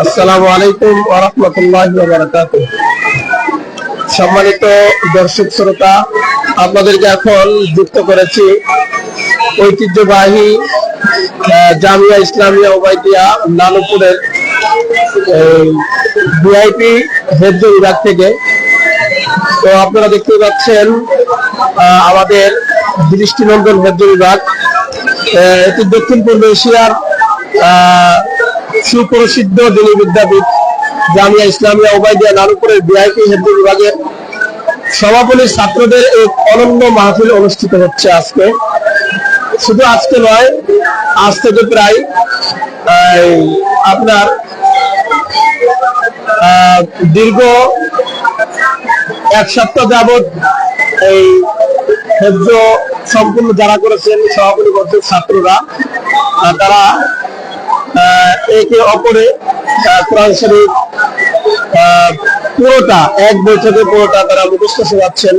আসসালামু আলাইকুম ওয়া রাহমাতুল্লাহি ওয়া বারাকাতুহু। সম্মানিত দর্শক শ্রোতা, আপনাদেরকে এখন যুক্ত করেছি ঐতিহ্যবাহী জামিয়া ইসলামিয়া ওবাইদিয়া নানুপুরের ভিআইপি হেফজ বিভাগ থেকে। তো আপনারা দেখতে পাচ্ছেন আমাদের দৃষ্টিনন্দন হেফজ বিভাগ, এটি দক্ষিণ পূর্ব এশিয়ার সুপ্রসিদ্ধ দিনী বিদ্যাপীঠ জামিয়া ইসলামিয়া ওবাইদিয়া নানুপুরের ভিআইপি হেফজ বিভাগের সমাপনী ছাত্রদের এক অনন্য মাহফিল অনুষ্ঠিত হচ্ছে আজকে। শুধু আজকে নয়, আজ থেকে প্রায় আপনার দীর্ঘ এক সপ্তাহ যাবৎ এই হেফজ সম্পূর্ণ যারা করেছেন সমাপনী বর্ষের ছাত্ররা, তারা একে অপরে কোরআন শরীফ পুরোটা এক বৈঠকে পুরোটা তারা মুখস্থ শোনাচ্ছেন।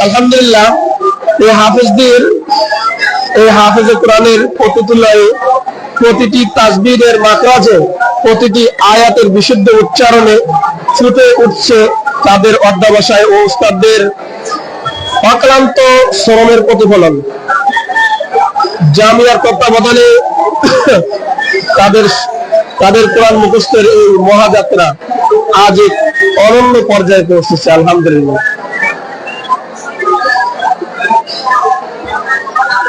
আলহামদুলিল্লাহ, এই হাফেজে কোরআনের প্রতিটি লয়ে, প্রতিটি তাসবিহের মাখরাজে, প্রতিটি আয়াতের বিশুদ্ধ উচ্চারণে ফুটে উঠছে তাদের অধ্যবসায় ও উস্তাদদের অক্লান্ত শ্রমের প্রতিফলন। জামিয়ার তত্ত্বাবধানে তাদের কোরআন মুখস্থের এই মহাযাত্রা আজ এক অনন্য পর্যায়ে পৌঁছেছে। আলহামদুলিল্লাহ।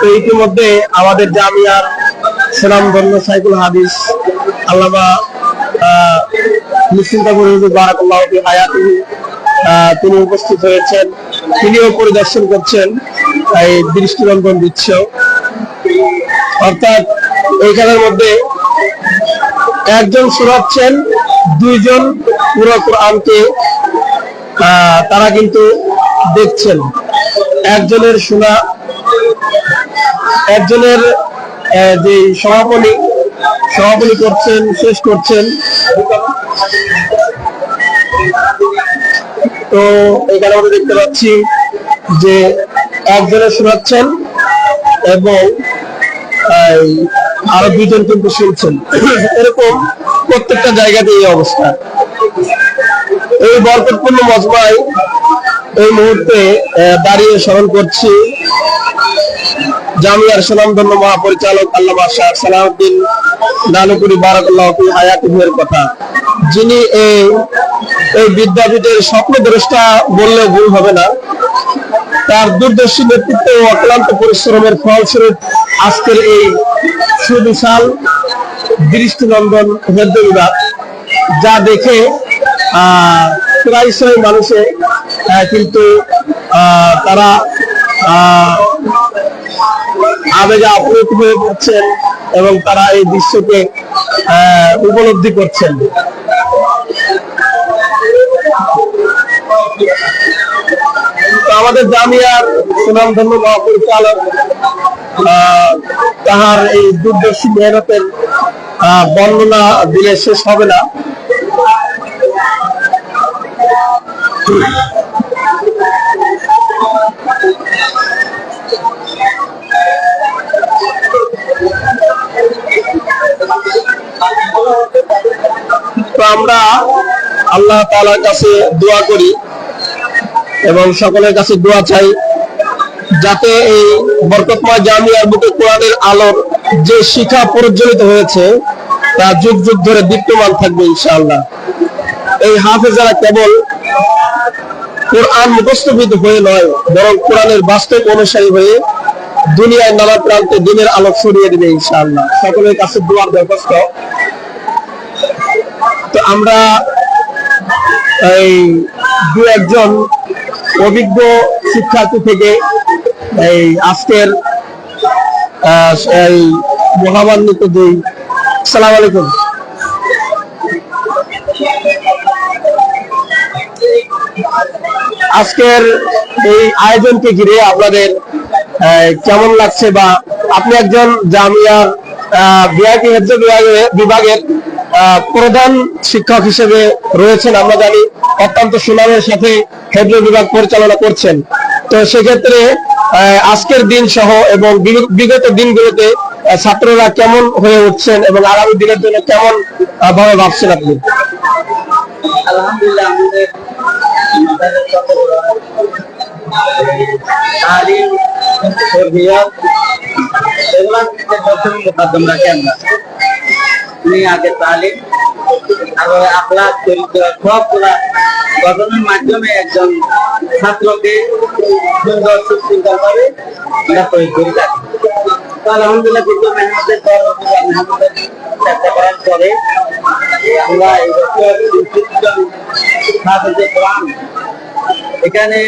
তো ইতিমধ্যে আমাদের জামিয়ার সুনামধন্য সাইকুল হাদিস আল্লামা নিশ্চিন্তাপুর হুজুর বারাকাল্লাহু ফি হায়াতিহি, তিনি উপস্থিত হয়েছেন। তিনিও পরিদর্শন করছেন এই দৃষ্টিনন্দন দৃশ্য। অর্থাৎ এইখানের মধ্যে একজন শোনাচ্ছেন, দুইজন পুরো কোরআনকে তারা কিন্তু দেখছেন। একজনের শোনা, একজনের যে সমাপনী করছেন, শেষ করছেন। তো এখানে আমরা দেখতে পাচ্ছি যে একজনের শোনাচ্ছেন এবং আরো দুজন কিন্তু শুনছেন। এরকম প্রত্যেকটা জায়গাতে এই অবস্থা। এই বরকতপূর্ণ মজমায় এই মুহূর্তে দাঁড়িয়ে স্মরণ করছি জামিয়ার সুনামধন্য মহাপরিচালক আল্লামা শাহ সালাউদ্দিন নানুপুরি বারাকাল্লাহু ফি হায়াতিহির কথা, যিনি এই বিদ্যাপীঠের স্বপ্নদ্রষ্টা বললেও ভুল হবে না। তার দূরদর্শী নেতৃত্ব ও অক্লান্ত পরিশ্রমের ফলস্বরূপ আজকের এই সুবিশাল দৃষ্টিনন্দন হেফজ বিভাগ, যা দেখে প্রায়শই মানুষে কিন্তু তারা আবেগে আপ্লুত হয়ে পড়ছেন এবং তারা এই দৃশ্যকে উপলব্ধি করছেন। আমাদের জামিয়ার সুনামধন্য মহাপরিচালক তাহার এই দূরদর্শী মেহনতের বর্ণনা দিলে শেষ হবে না। তো আমরা আল্লাহ তাআলার কাছে দোয়া করি এবং সকলের কাছে দোয়া চাই, যাতে এই বরকতময় জামিয়ার বুকে কোরআনের আলোর যে শিখা প্রজ্বলিত হয়েছে তা যুগ যুগ ধরে দীপ্যমান থাকবে ইনশাআল্লাহ। এই হাফেজারা কেবল কোরআন মুখস্থবিদ হয়ে নয়, বরং কোরআনের বাস্তব অনুসারী হয়ে দুনিয়ায় নানা প্রান্তে দিনের আলো ছড়িয়ে দেবে ইনশাআল্লাহ। সকলের কাছে দোয়ার দরখাস্ত। তো আমরা এই দু একজন অভিজ্ঞ শিক্ষার্থী থেকে এই আজকের এই মহামান্বিত দুই, আসসালামু আলাইকুম, আজকের এই আয়োজনকে ঘিরে আপনাদের কেমন লাগছে, বা আপনি একজন জামিয়ার ভিআইপি হেফজ বিভাগের প্রধান শিক্ষক হিসেবে রয়েছেন, আমরা জানি অত্যন্ত সুনামের সাথে হেফজ বিভাগ পরিচালনা করছেন। তো সেক্ষেত্রে আজকের দিন সহ এবং বিগত দিনগুলোতে ছাত্ররা কেমন হয়ে উঠছেন এবং আগামী দিনের জন্য কেমন ভাবে ভাবছেন আপনি? আলহামদুলিল্লাহ, গঠনের মাধ্যমে একজন ছাত্রকে সুন্দর সুশৃঙ্খল ভাবে আমরা প্রয়োগ করে থাকি। তো আলহামদুলিল্লাহ, কিন্তু মেহনতের পর মেহনতের চেষ্টা করার পরে আমরা এই বছর এখানে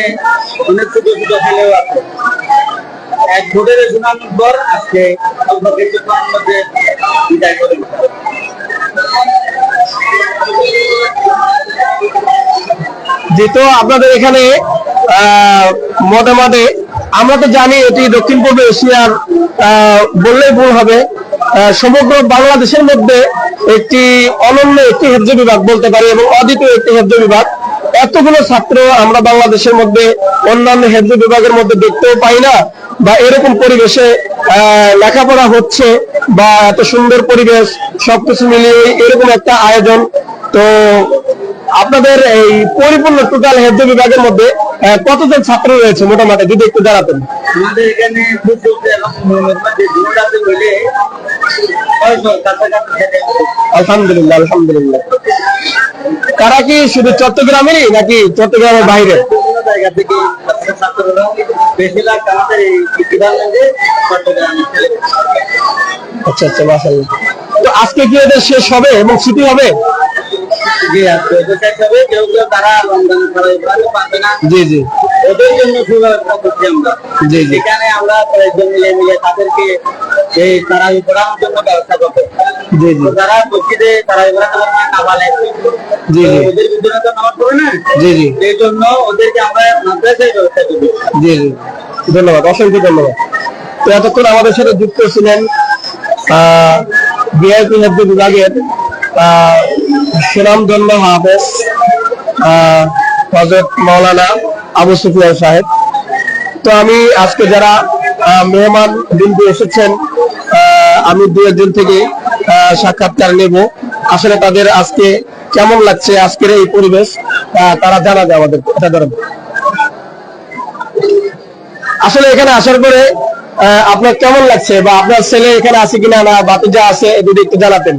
অনেক ছোট ছোট ছেলেও আছে। এক ভোটের শোনানোর পর আজকে অল্প কিছু মধ্যে বিদায় করে যেহেতু আপনাদের এখানে মোটামুটি আমরা তো জানি এটি দক্ষিণ পূর্ব এশিয়ার বললেই ভুল হবে, সমগ্র বাংলাদেশের মধ্যে একটি অনন্য একটি হেফজ বিভাগ বলতে পারি এবং অদ্বিতীয় একটি হেফজ বিভাগ। এতগুলো ছাত্র আমরা বাংলাদেশের মধ্যে অন্যান্য হেফজ বিভাগের মধ্যে দেখতেও পাই না, বা এরকম পরিবেশে লেখাপড়া হচ্ছে, বা এত সুন্দর পরিবেশ, সবকিছু মিলিয়ে এরকম একটা আয়োজন। তো আপনাদের এই পরিপূর্ণ টোটাল হেফজ বিভাগের মধ্যে কতজন ছাত্র রয়েছে মোটামুটি যদি একটু জানাতেন? আমাদের এখানে আলহামদুলিল্লাহ, আলহামদুলিল্লাহ। তারা কি শুধু চট্টগ্রামেরই নাকি চট্টগ্রামের বাইরে? জায়গা থেকে ছাত্ররা বেশিরভাগ আমাদের এই চট্টগ্রামে। আচ্ছা আচ্ছা, মাশাআল্লাহ। তো আজকে কি এদের শেষ হবে এবং ছুটি হবে? জি, আজকে শেষ হবে। কেউ কেউ তারা রমজানের পরে পাবে না, জি জি, ওদের জন্য সুব্যবস্থা করছি আমরা। জি জি, এখানে আমরা কয়েকজন মিলে মিলে তাদেরকে এই তারাবি পড়ানোর জন্য ব্যবস্থা করতে। জি জি, যারা মসজিদে তারাবি পড়াতে না পারে, জি জি, ওদের ভিতরে তো নামাজ পড়ে না, জি জি, এই জন্য ওদেরকে আমরা মাদ্রাসায় ব্যবস্থা করি। জি জি, ধন্যবাদ, অসংখ্য ধন্যবাদ। তো এতক্ষণ আমাদের সাথে যুক্ত ছিলেন বিআইপি হেফজ বিভাগের সুনামধন্য হাফেজ হযরত মাওলানা আবু সুফিয়ান সাহেব। তো আমি আজকে যারা মেহমান বিন্দু এসেছেন, আমি দু একজন থেকে সাক্ষাৎকার নেব। আসলে তাদের আজকে কেমন লাগছে আজকের এই পরিবেশ তারা জানাবে আমাদের। আসলে এখানে আসার পরে আপনার কেমন লাগছে, বা আপনার ছেলে এখানে আছে কিনা না বাতিজা আছে, যদি একটু জানাতেন।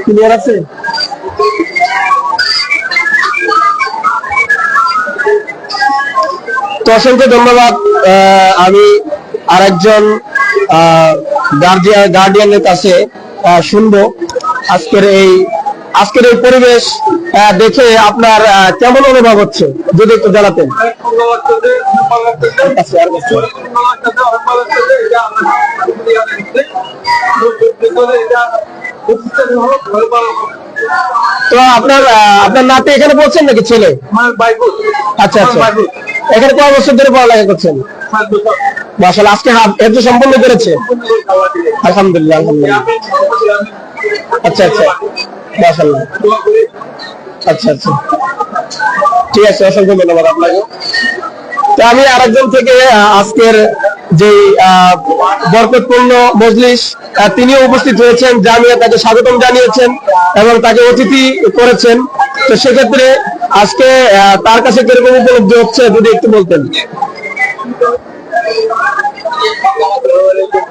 ক্লিয়ার আছে? তো অসংখ্য ধন্যবাদ। আমি আরেকজন গার্ডিয়ানের কাছে শুনবো আজকের এই পরিবেশ দেখে আপনার কেমন অনুভব হচ্ছে, যদি একটু জানাতেন। তো আপনার নাতি এখানে পড়ছেন নাকি ছেলে? আচ্ছা আচ্ছা, এখানে কয় বছর ধরে পড়ালেখা করছেন? মাশাআল্লাহ, আজকে হেফজ সম্পন্ন করেছে? আলহামদুলিল্লাহ, আলহামদুলিল্লাহ। আচ্ছা আচ্ছা, মাশাআল্লাহ। আচ্ছা আচ্ছা, ঠিক আছে, অসংখ্য ধন্যবাদ আপনাকে। তো আমি আরেকজন থেকে আজকের যে বরকতপূর্ণ মজলিস, তিনিও উপস্থিত হয়েছেন, জামিয়া তাকে স্বাগতম জানিয়েছেন এবং তাকে অতিথি করেছেন। তো সেক্ষেত্রে আজকে তার কাছে কিরকম উপলব্ধি হচ্ছে যদি একটু বলতেন।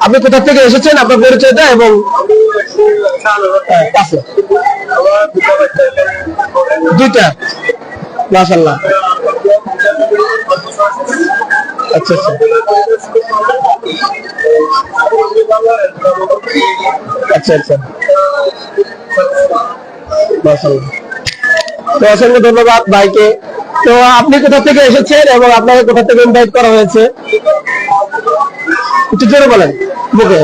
আপনি কোথা থেকে এসেছেন, আপনার পরিচয়টা এবং দুইটা? মাশাআল্লাহ, আচ্ছা আচ্ছা, আচ্ছা আচ্ছা, মাশাআল্লাহ। তো অসংখ্য ধন্যবাদ ভাইকে। তো আপনি কোথা থেকে এসেছেন এবং আপনাকে কোথা থেকে ইনভাইট করা হয়েছে একটু জোরে বলেন মুখে।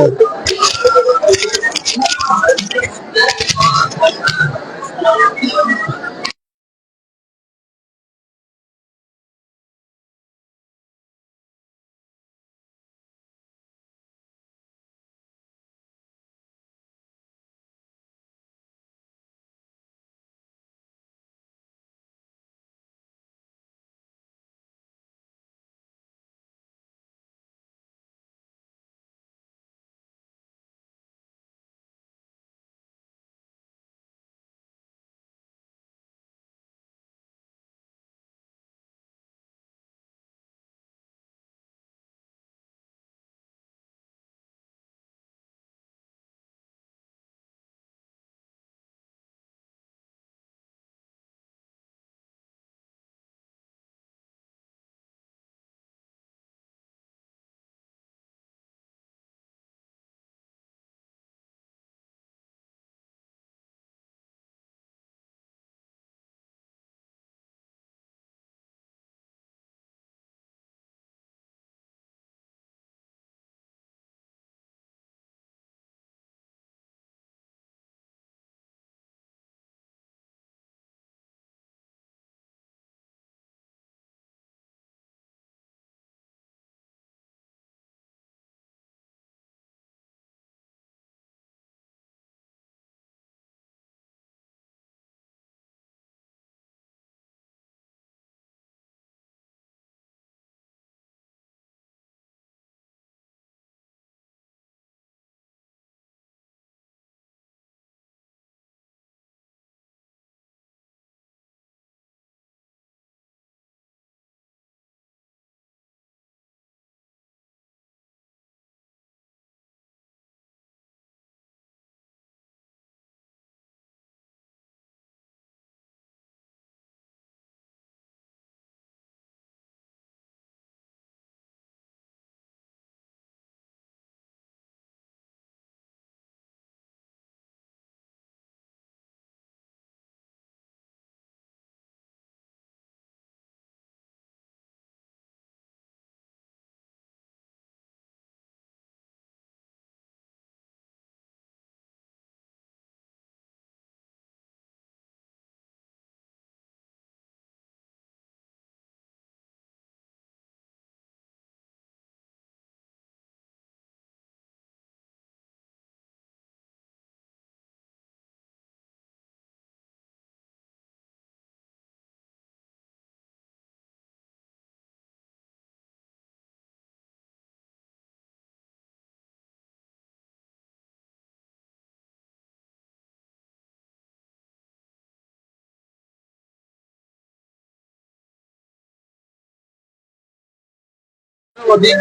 অধিক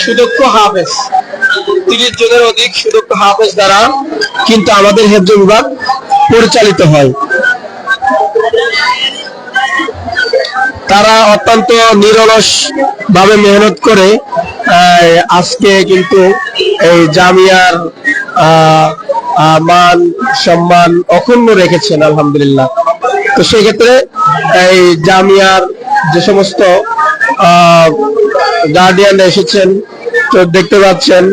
সুদক্ষ হাফেজ, 30 জনের অধিক সুদক্ষ হাফেজ দ্বারা কিন্তু আমাদের হেফজ বিভাগ পরিচালিত হয়। তারা অত্যন্ত নিরলস ভাবে মেহনত করে আজকে কিন্তু এই জামিয়ার মান সম্মান অক্ষুণ্ণ রেখেছেন আলহামদুলিল্লাহ। তো সেক্ষেত্রে এই জামিয়ার যে সমস্ত গার্ডিয়ান এসেছেন, তো দেখতে পাচ্ছেন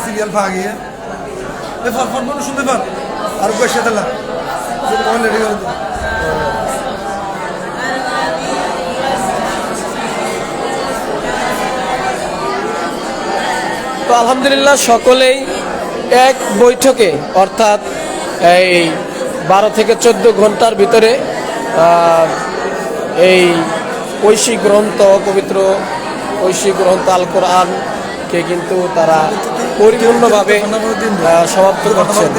সিরিয়াল পা গিয়ে এফার ফোন ফোন শুনতে পার আর পয়সা দিলা অলরেডি তো আলহামদুলিল্লাহ সকলেই এক বৈঠকে অর্থাৎ এই 12 থেকে 14 ঘন্টার ভিতরে এই ঐশী গ্রন্থ পবিত্র ঐশী গ্রন্থ আল কোরআনকে কিন্তু তারা পরিপূর্ণভাবে সমাপ্ত করছেন।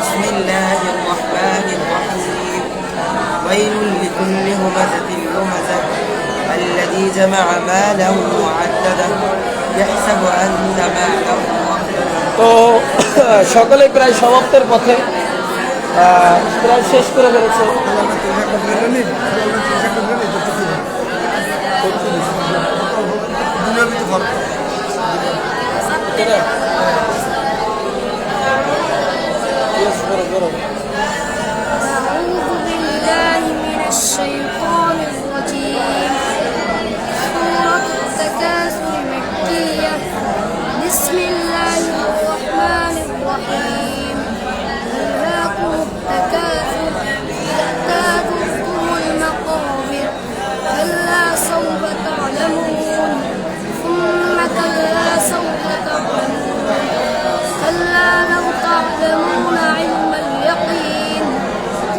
بسم الله الرحمن الرحيم ويل لكل همزة لمزة الذي جمع ماله وعدده يحسب أن ماله أخلده। তো সকলে প্রায় সমাপ্তের পথে, প্রায় শেষ করে ফেলেছে। أعوذ بالله من الشيطان الرجيم سورة التكاثر مكية بسم الله الرحمن الرحيم ألهاكم التكاثر حتى زرتم المقابر كلا سوف تعلمون ثم كلا سوف تعلمون كلا لو تعلمون علم اليقين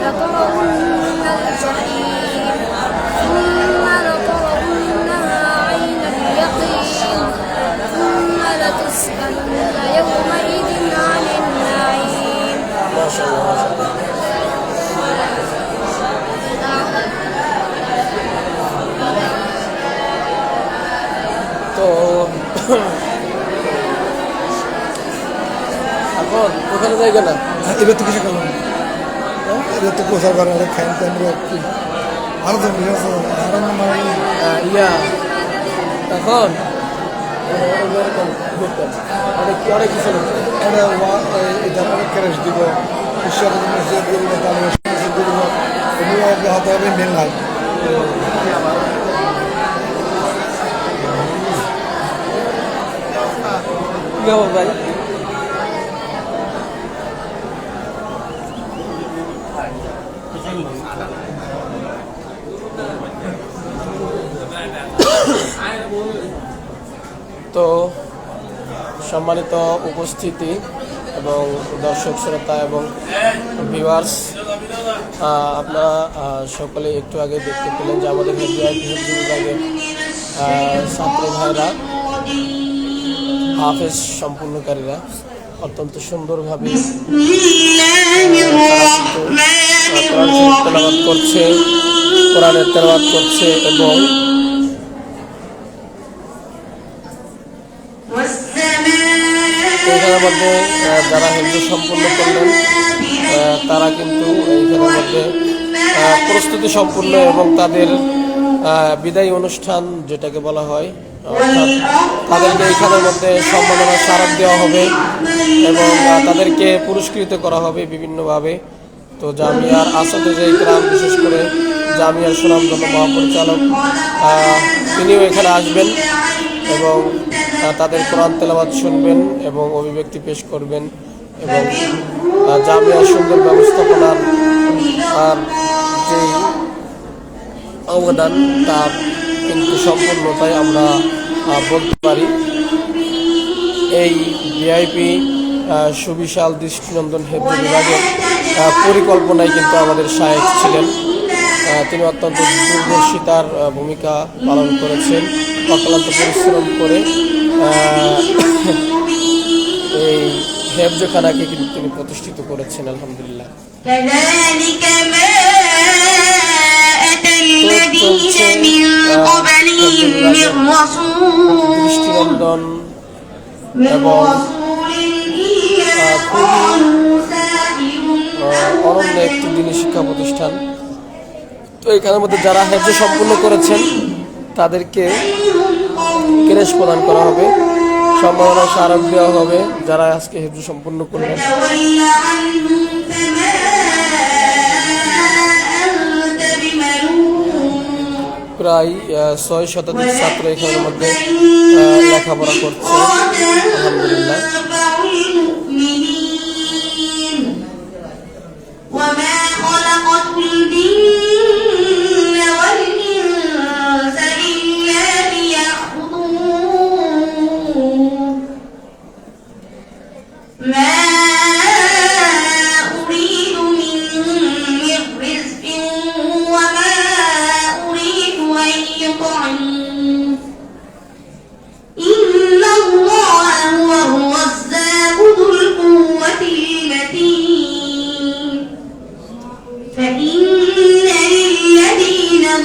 لترون الجحيم ثم لترونها عين اليقين ثم لتسألن يومئذ عن النعيم তো এখন ওখানে জায়গা না, এবার তো কিছু করলাম এবার তো কোথাও করার ফ্যান ট্যান আরো তো আরো ইয়া এখন অনেক কিছু এটা অনেক ক্যারেজ দিব ঈশ্বর দিব তাহলে দিব এগুলো হতে হবে মেন লাইন। কি খবর ভাই? তো সম্মানিত উপস্থিতি এবং দর্শক শ্রোতা এবং ভিউয়ার্স, আপনারা সকলে একটু আগে দেখতে পেলেন যে আমাদের ভিআইপি বিভাগের ছাত্র ভাইরা হাফেজ সম্পূর্ণকারীরা অত্যন্ত সুন্দরভাবে তেলাওয়াত করছে, কোরআনের তেলাওয়াত করছে এবং এইখানের মধ্যে যারা হিন্দু সম্পূর্ণ করলেন তারা কিন্তু এইখানের মধ্যে প্রস্তুতি সম্পূর্ণ এবং তাদের বিদায়ী অনুষ্ঠান যেটাকে বলা হয়, অর্থাৎ তাদেরকে এইখানের মধ্যে সম্মাননা স্মারক দেওয়া হবে এবং তাদেরকে পুরস্কৃত করা হবে বিভিন্নভাবে। তো জামিয়ার আসাদে ইকরাম, বিশেষ করে জামিয়ার সুনামধন্য মহাপরিচালক, তিনিও এখানে আসবেন এবং তাদের কোরআন তেলাওয়াত শুনবেন এবং অভিব্যক্তি পেশ করবেন এবং জামিয়ার সুন্দর ব্যবস্থাপনার আর যে অবদান তার কিন্তু সম্পূর্ণতাই আমরা বলতে পারি। এই ভিআইপি সুবিশাল দৃষ্টিনন্দন হেফজ বিভাগের পরিকল্পনায় কিন্তু আমাদের শায়েখ ছিলেন। তিনি অত্যন্ত দূরদর্শিতার ভূমিকা পালন করেছেন, অক্লান্ত পরিশ্রম করে এই হেফজখানাকে কিন্তু তিনি প্রতিষ্ঠিত করেছেন আলহামদুলিল্লাহ। দৃষ্টিনন্দন এবং অনন্য একটি দিনী শিক্ষা প্রতিষ্ঠান। তো এখানের মধ্যে যারা হেফজ সম্পূর্ণ করেছেন তাদেরকে ক্রেশ প্রদান করা হবে, সম্মাননা স্মারক দেওয়া হবে যারা আজকে হেফজ সম্পূর্ণ করলেন। প্রায় 6 শতাধিক ছাত্র এখানের মধ্যে লেখাপড়া করছে আলহামদুলিল্লাহ। وما خلقت الجن والإنس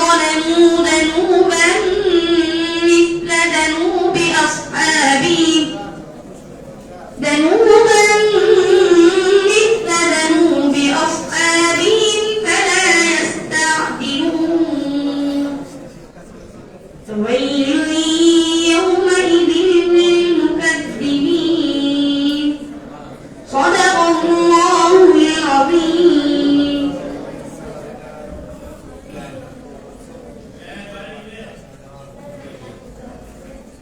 ظلموا ذنوبا مثل ذنوب أصحابهم فلا يستعجلون فويل يومئذ للمكذبين صدق الله العظيم.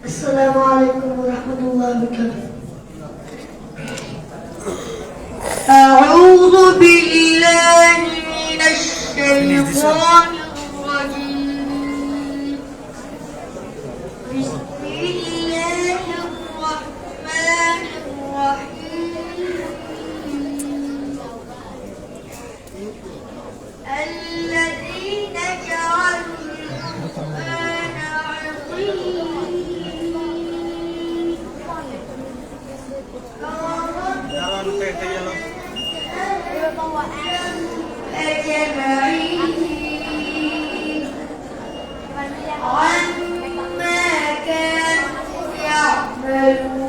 السلام عليكم ورحمة الله وبركاته. أعوذ بالله من الشيطان الرجيم. بسم الله الرحمن الرحيم. الذين جعلوا القرآن عظيم أجمعين عما كانوا يعملون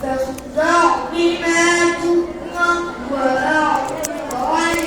فاصدع بما تؤمر وأعرض عن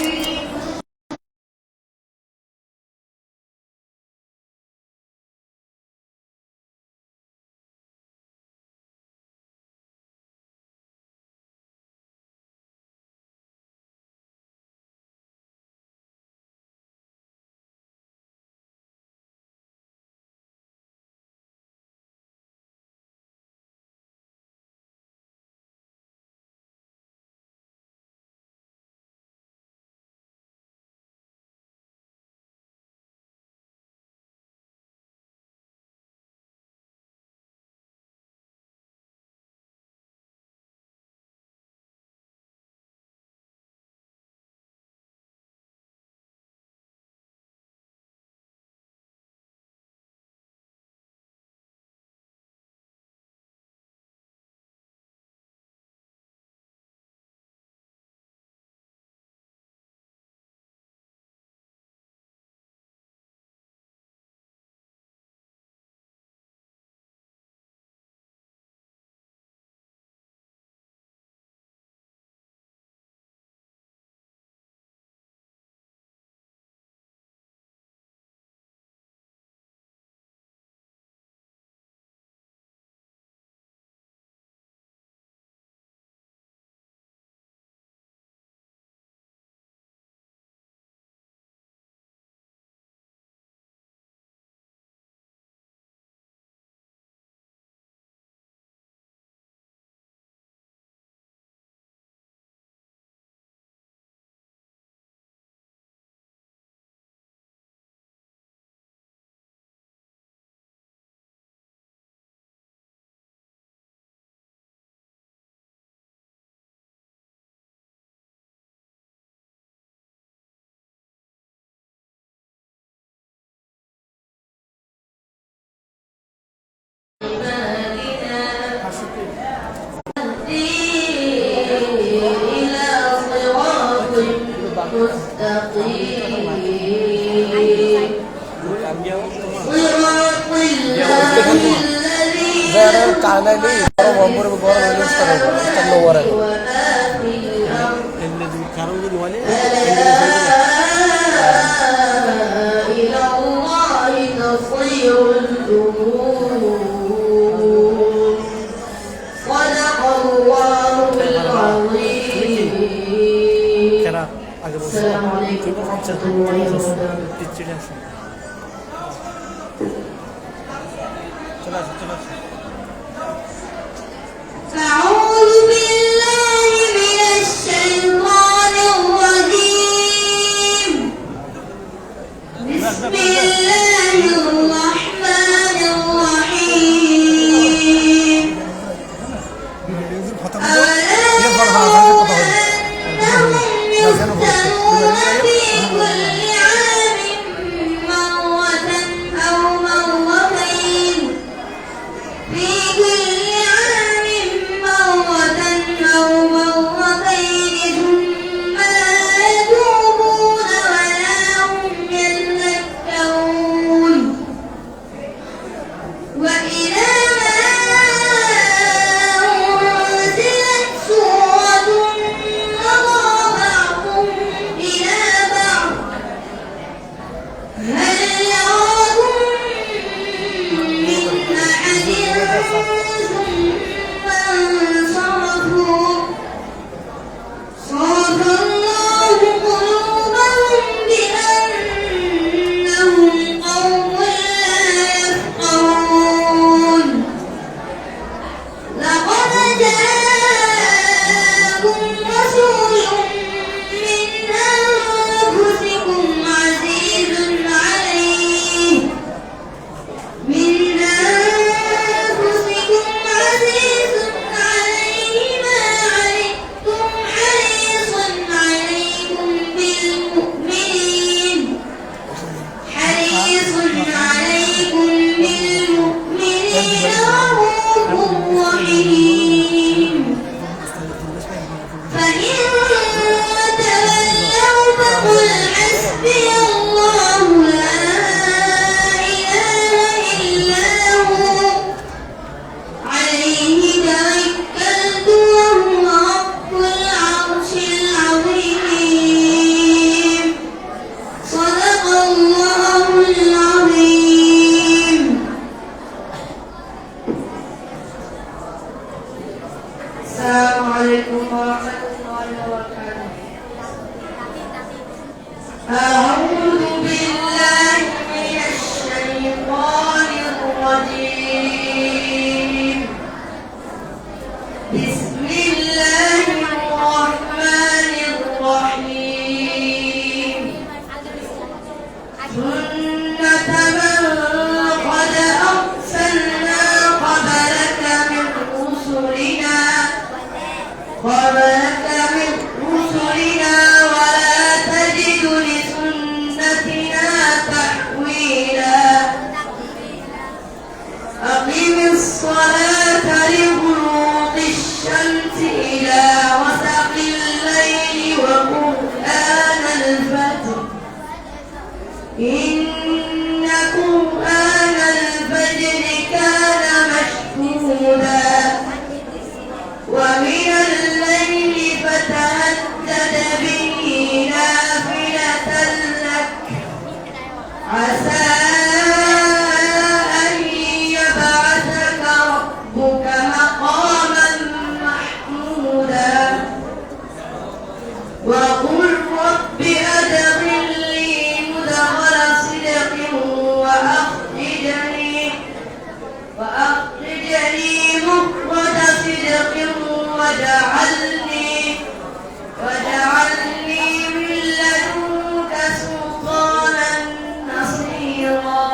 أعوذ بالله من الشيطان الرجيم. بسم الله الرحمن الرحيم. أو مرتين ثم لا يتوبون ولا أعوذ بالله من الشيطان الرجيم بسم الله الرحمن الرحيم سنة من قد أرسلنا قبلك من رسلنا ولا تجد لسنتنا تحويلا أقم الصلاة لغروب الشمس إلى غسق الليل وقرآن الفجر إن قرآن الفجر كان مشهودا ومن الليل فتهجد به نافلة لك عسى أن يبعثك ربك مقاما محمودا وقل رب أدخلني مدخل صدق وأخرجني مخرج صدق واجعلني من لدنك سلطانا نصيرا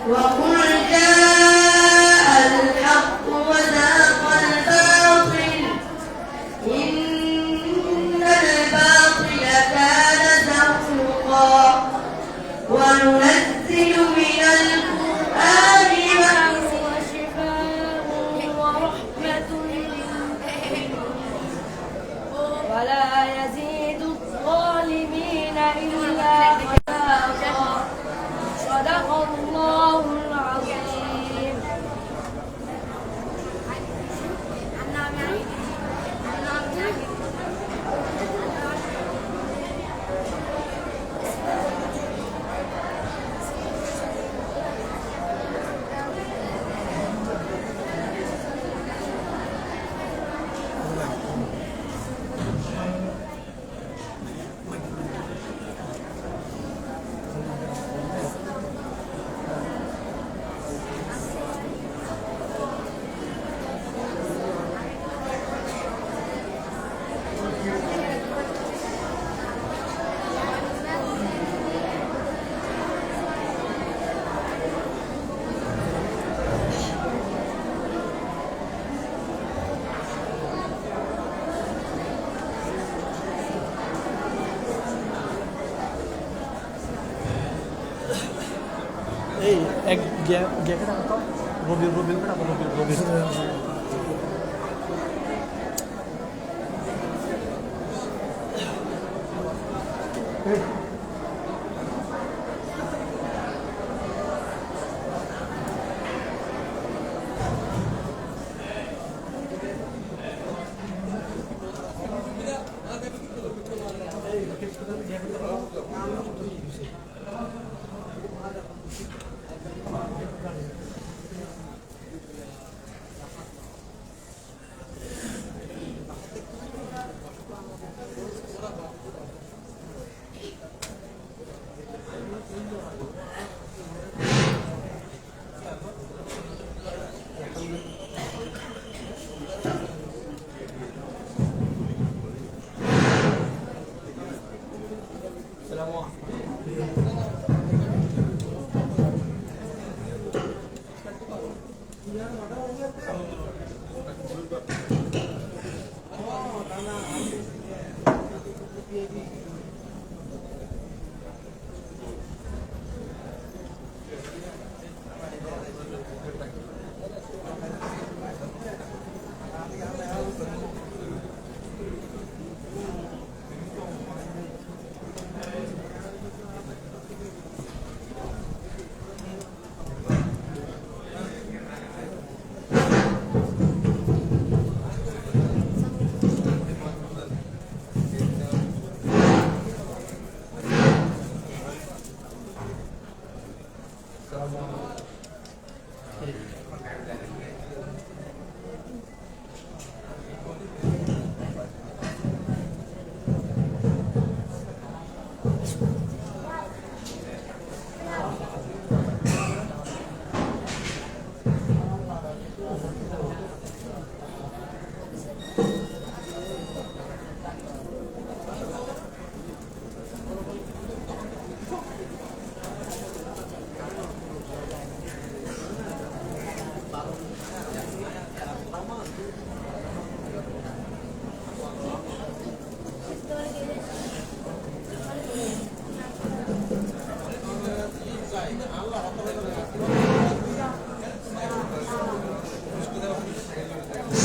وقل جاء الحق وزهق الباطل إن الباطل كان زهوقا وننزل من القرآن ما هو شفاء ورحمة للمؤمنين ولا يزيد الظالمين إلا خسارا صدق الله العظيم. এই এক গ্যাকে টাকা তো রবির টাকা রবির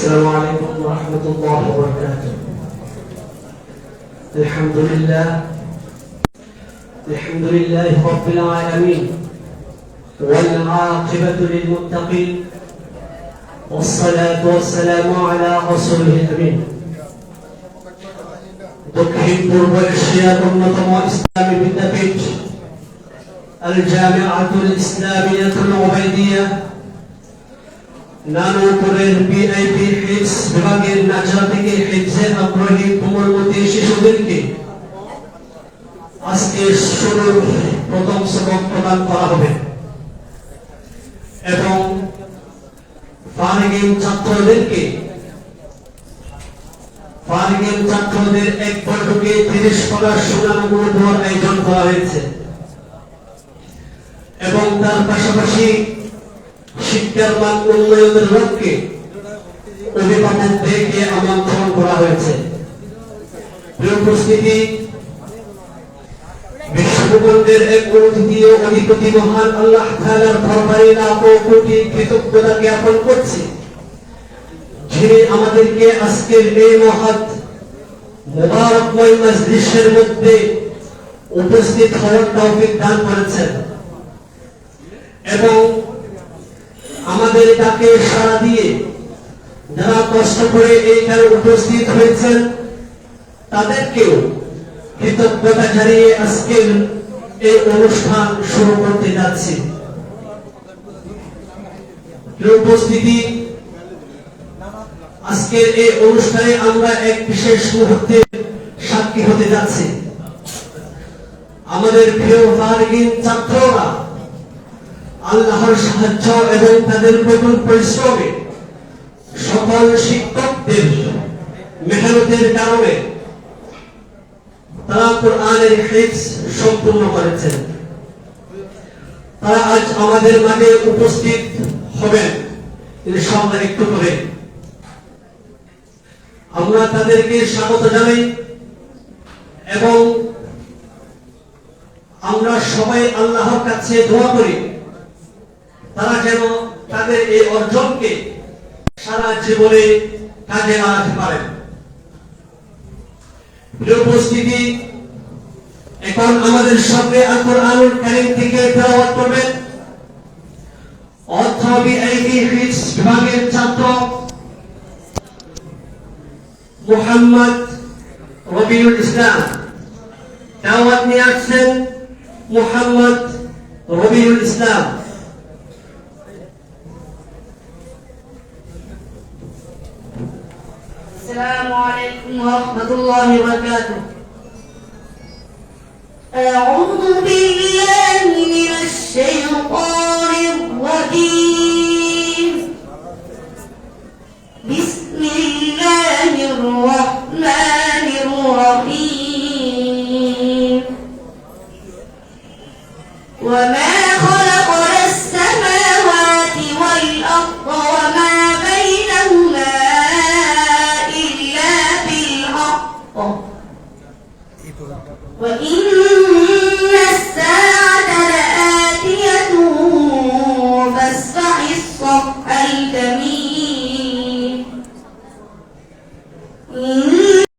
السلام عليكم ورحمة الله وبركاته. الحمد لله رب العالمين، والعاقبة للمتقين، والصلاة والسلام على رسوله الأمين. দক্ষিণ পূর্ব এশিয়ার অন্যতম ইসলামী বিদ্যাপীঠ আল জামিআতুল ইসলামিয়াতুল উবাইদিয়া নানুপুরের বিআইপি হিফজ বিভাগের নাজরা থেকে হিফজে আগ্রহী কোমলমতি শিশুদেরকে আজকে শুরুর প্রথম সবক প্রদান করা হবে এবং ফারিগিন ছাত্রদের এক বৈঠকে 30 পারা সুনামগুলো দেওয়ার আয়োজন করা হয়েছে এবং তার পাশাপাশি শিক্ষার মান উন্নয়নের লক্ষ্যে অভিভাবকদেরকে আমন্ত্রণ করা হয়েছে। প্রিয় উপস্থিতি, বিশ্বভূখণ্ডের এক অদ্বিতীয় অধিপতি মহান আল্লাহ তাআলার দরবারে লাখো কোটি কৃতজ্ঞতা জ্ঞাপন করছি, যিনি আমাদেরকে আজকের এই মহৎ মুবারকময় মজলিসের মধ্যে উপস্থিত হওয়ার তৌফিক দান করেছেন এবং আমাদের ডাকে সাড়া দিয়ে যারা কষ্ট করে এইখানে উপস্থিত হয়েছেন তাদেরকেও কৃতজ্ঞতা জানিয়ে আজকের এই অনুষ্ঠান শুরু করতে যাচ্ছি। উপস্থিতি, আজকের এই অনুষ্ঠানে আমরা এক বিশেষ মুহূর্তে সাক্ষী হতে যাচ্ছি। আমাদের প্রিয় ফারিগিন ছাত্ররা আল্লাহর সাহায্য এবং তাদের কঠোর পরিশ্রমে সকল শিক্ষকদের মেহনতের কারণে তারা কোরআনের হিফজ সম্পূর্ণ করেছেন। তারা আজ আমাদের মাঝে উপস্থিত হবেন ইনশাআল্লাহ একটু করে। আমরা তাদেরকে স্বাগত জানাই এবং আমরা সবাই আল্লাহর কাছে দোয়া করি তারা যেন তাদের এই অর্জনকে সারা জীবনে কাজে লাগাতে পারেন। প্রিয় উপস্থিতি, এখন আমাদের সামনে আল কোরআনুল কারীম থেকে তেলাওয়াত করবেন অর্থ বিআইপি হিফজ বিভাগের ছাত্র মুহাম্মদ রবিউল ইসলাম। তেলাওয়াত নিয়ে আসছেন মুহাম্মদ রবিউল ইসলাম। السلام عليكم ورحمة الله وبركاته. أعوذ بالله من الشيطان الرجيم. بسم الله